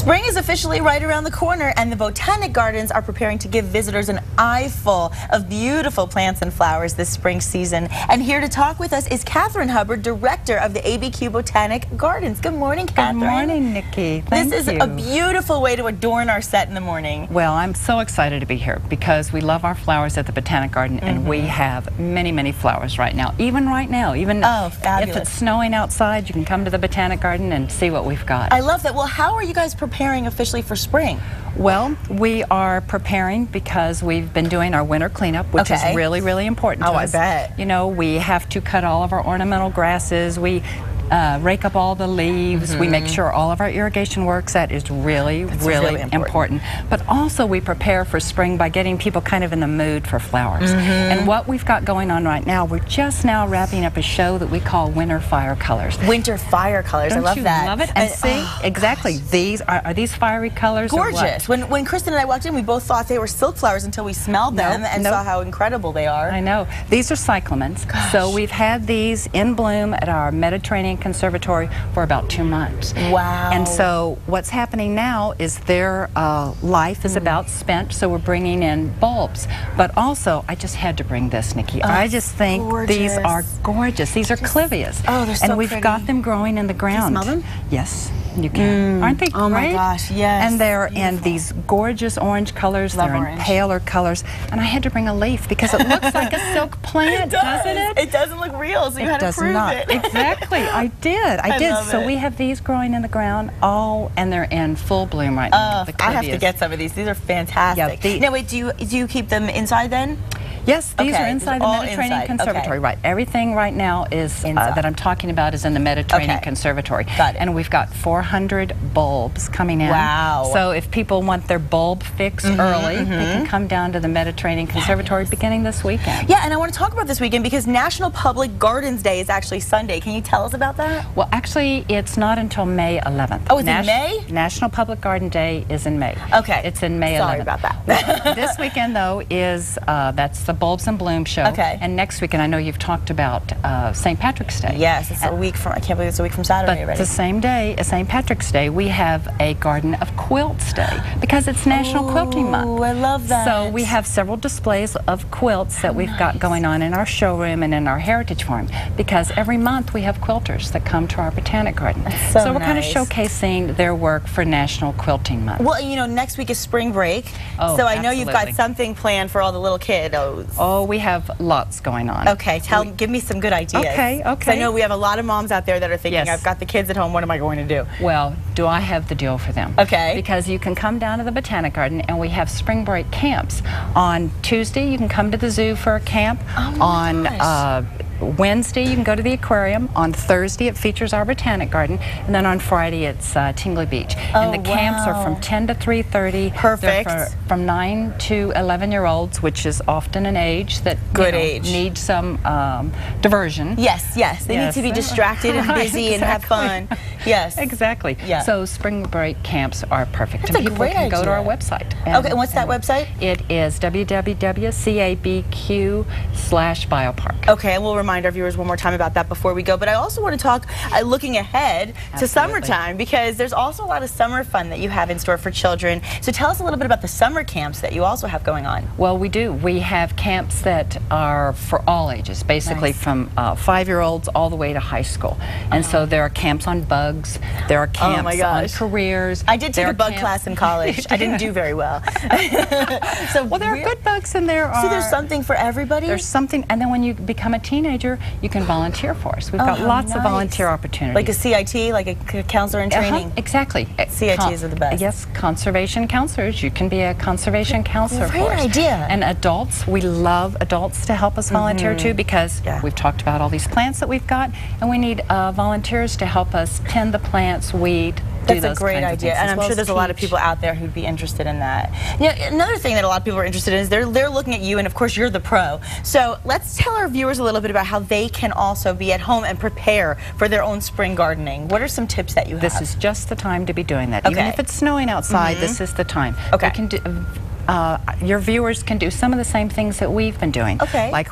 Spring is officially right around the corner, and the Botanic Gardens are preparing to give visitors an eyeful of beautiful plants and flowers this spring season. And here to talk with us is Catherine Hubbard, director of the ABQ Botanic Gardens. Good morning, Catherine. Good morning, Nikki. Thank you. This is a beautiful way to adorn our set in the morning. Well, I'm so excited to be here because we love our flowers at the Botanic Garden, and we have many, many flowers right now. Even right now, even if it's snowing outside, you can come to the Botanic Garden and see what we've got. I love that. Well, how are you guys preparing officially for spring? Well, we are preparing because we've been doing our winter cleanup, which is really, really important to us. I bet. You know, we have to cut all of our ornamental grasses. We rake up all the leaves. We make sure all of our irrigation works. That is really important. But also we prepare for spring by getting people kind of in the mood for flowers. And what we've got going on right now, we're just now wrapping up a show that we call Winter Fire Colors. Winter Fire Colors. I love that. Love it? And see, exactly, these are these fiery colors? Gorgeous. When Kristen and I walked in, we both thought they were silk flowers until we smelled them and saw how incredible they are. I know. These are cyclamens. So we've had these in bloom at our Mediterranean Conservatory for about 2 months. Wow. And so what's happening now is their life is about spent, so we're bringing in bulbs. But also, I just had to bring this, Nikki. I just think these are gorgeous. These are clivias. Oh, they're so And we've got them growing in the ground. Can you smell them? Yes. You can. Aren't they great? Oh my gosh, yes. And they're in these gorgeous orange colors. They're in paler colors. And I had to bring a leaf because it looks like a silk plant, doesn't it? It doesn't look real, so you had to prove it. Exactly. I did. I did. So we have these growing in the ground, and they're in full bloom right now. I have to get some of these. These are fantastic. Yeah, now, wait, do you keep them inside then? Yes, these are inside the Mediterranean Conservatory. Right. Everything right now is that I'm talking about is in the Mediterranean Conservatory. Got it. And we've got 400 bulbs coming in. Wow. So if people want their bulb fix early, they can come down to the Mediterranean Conservatory beginning this weekend. Yeah, and I want to talk about this weekend because National Public Gardens Day is actually Sunday. Can you tell us about that? Well, actually, it's not until May 11th. Oh, it's in May? National Public Garden Day is in May. Okay. It's in May 11th. Sorry about that. This weekend, though, is that's the Bulbs and Bloom show. Okay. And next weekend, I know you've talked about St. Patrick's Day. Yes, it's a week from, I can't believe it's a week from Saturday already. The same day as St. Patrick's Day, we have a Garden of Quilts Day because it's National Quilting Month. Oh, I love that. So we have several displays of quilts that we've got going on in our showroom and in our Heritage Farm because every month we have quilters that come to our Botanic Garden. So we're kind of showcasing their work for National Quilting Month. Well, you know, next week is spring break, so I know you've got something planned for all the little kiddos. Oh, we have lots going on. Okay, give me some good ideas. Okay. I know we have a lot of moms out there that are thinking, I've got the kids at home, what am I going to do? Well, do I have the deal for them? Okay. Because you can come down to the Botanic Garden and we have spring break camps. On Tuesday, you can come to the zoo for a camp. On Wednesday, you can go to the aquarium. On Thursday, it features our Botanic Garden. And then on Friday, it's Tingley Beach. And the camps are from 10 to 3:30. Perfect. They're from 9 to 11-year-olds, which is often an age that needs some diversion. Yes. They need to be distracted and busy and have fun. Yes. Exactly. Yeah. So spring break camps are perfect. That's and people can go to our website. Okay, and what's that website? It is www.cabq/biopark. Okay, and we'll remind our viewers one more time about that before we go. But I also want to talk looking ahead to summertime because there's also a lot of summer fun that you have in store for children. So tell us a little bit about the summer camps that you also have going on. Well, we do. We have camps that are for all ages, basically from 5-year-olds all the way to high school. And so there are camps on bugs, there are camps on careers. I did take a bug class in college. I didn't do very well. Well, there are good bugs and there are... So there's something for everybody? There's something, and then when you become a teenager, you can volunteer for us. We've got lots of volunteer opportunities. Like a CIT, like a counselor in training? Exactly. CITs are the best. Yes, conservation counselors. You can be a conservation counselor for us. Great idea. And adults, we love adults to help us volunteer too because we've talked about all these plants that we've got, and we need volunteers to help us tend the plants, weed, That's a great idea, and I'm sure there's a lot of people out there who'd be interested in that. You know, another thing that a lot of people are interested in is they're looking at you, and of course you're the pro. So let's tell our viewers a little bit about how they can also be at home and prepare for their own spring gardening. What are some tips that you have? This is just the time to be doing that. Even if it's snowing outside, this is the time. Okay. You can your viewers can do some of the same things that we've been doing, like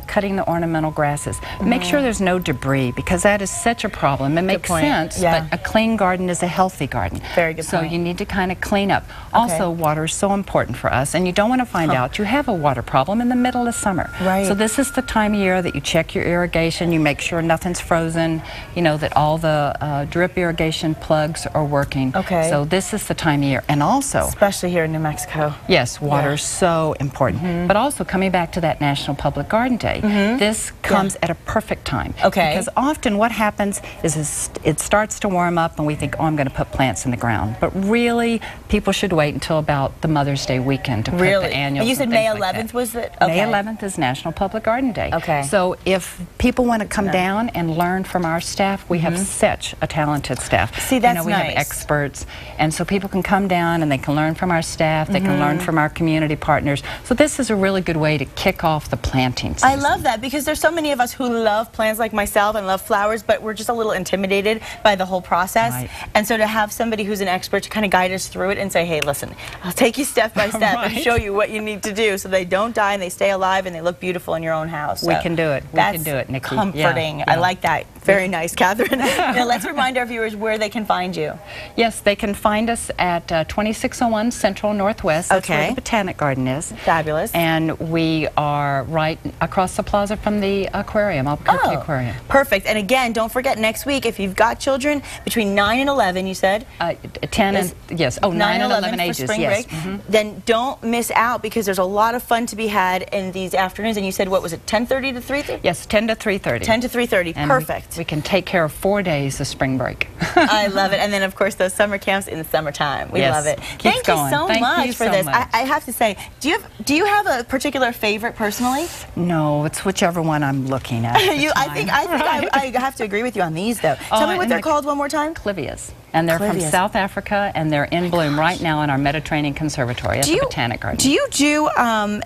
cutting the ornamental grasses. Make sure there's no debris, because that is such a problem. It makes sense, but a clean garden is a healthy garden. Very good point. So you need to kind of clean up. Also, water is so important for us, and you don't want to find out you have a water problem in the middle of summer. Right. So this is the time of year that you check your irrigation, you make sure nothing's frozen, you know, that all the drip irrigation plugs are working. So this is the time of year. And also, especially here in New Mexico. Yes, water is so important. But also, coming back to that National Public Garden Day, this comes at a perfect time. Because often what happens is it starts to warm up and we think, oh, I'm going to put plants in the ground. But really, people should wait until about the Mother's Day weekend to put the annuals. And you said May 11th was it? May 11th is National Public Garden Day. So if people want to come down and learn from our staff, we have such a talented staff. See, that's we have experts, and so people can come down and they can learn from our staff, they can learn from our community partners. So this is a really good way to kick off the planting season. I love that, because there's so many of us who love plants like myself and love flowers, but we're just a little intimidated by the whole process. And so to have somebody who's an expert to kind of guide us through it and say, hey, listen, I'll take you step by step and show you what you need to do so they don't die and they stay alive and they look beautiful in your own house. So we can do it. We can do it, Nikki. Comforting. I like that. Very nice, Catherine. Now let's remind our viewers where they can find you. Yes, they can find us at 2601 Central Northwest. That's where the Botanic Garden is. Fabulous. And we are right across the plaza from the aquarium, Albuquerque Aquarium. Perfect. And again, don't forget, next week, if you've got children between 9 and 11, you said? 10 and, yes. Oh, 9 and 11 ages, for spring break. Then don't miss out, because there's a lot of fun to be had in these afternoons. And you said, what was it, 10:30 to 3:30? Yes, 10 to 3:30. 10 to 3:30. Perfect. We can take care of 4 days of spring break. I love it. And then, of course, those summer camps in the summertime. We love it. Thank you so much for this. I have to say, do you have a particular favorite personally? No, it's whichever one I'm looking at. I have to agree with you on these, though. Tell me what they're called one more time. Clivias. And they're from South Africa, and they're in bloom right now in our Mediterranean Conservatory at the Botanic Garden. Do you do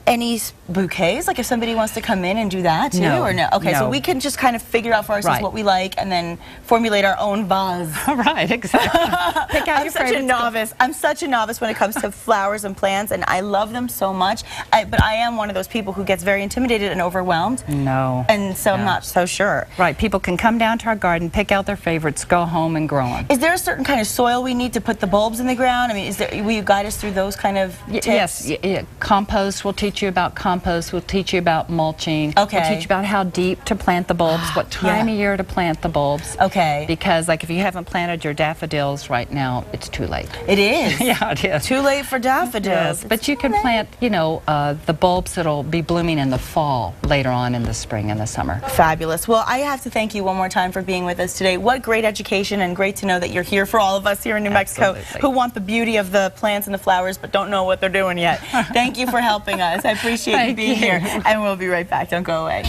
any bouquets? Like if somebody wants to come in and do that too? No. Or no? Okay, so we can just kind of figure out for ourselves what we like and then formulate our own vase. Right, exactly. Pick out your favorites. I'm such a novice when it comes to flowers and plants, and I love them so much. But I am one of those people who gets very intimidated and overwhelmed. And so I'm not so sure. Right, people can come down to our garden, pick out their favorites, go home and grow them. Is there a certain kind of soil we need to put the bulbs in the ground? I mean, will you guide us through those kind of tips? Yes, compost, we'll teach you about compost, we'll teach you about mulching, we'll teach you about how deep to plant the bulbs, what time of year to plant the bulbs. Because like if you haven't planted your daffodils right now, it's too late. It is. Yeah, it is. Too late for daffodils. Yes, but you can plant, you know, the bulbs that'll be blooming in the fall, later on in the spring and the summer. Fabulous. Well, I have to thank you one more time for being with us today. What great education, and great to know that you're here for all of us here in New Mexico who want the beauty of the plants and the flowers but don't know what they're doing yet. Thank you for helping us. I appreciate you being here, and we'll be right back. Don't go away.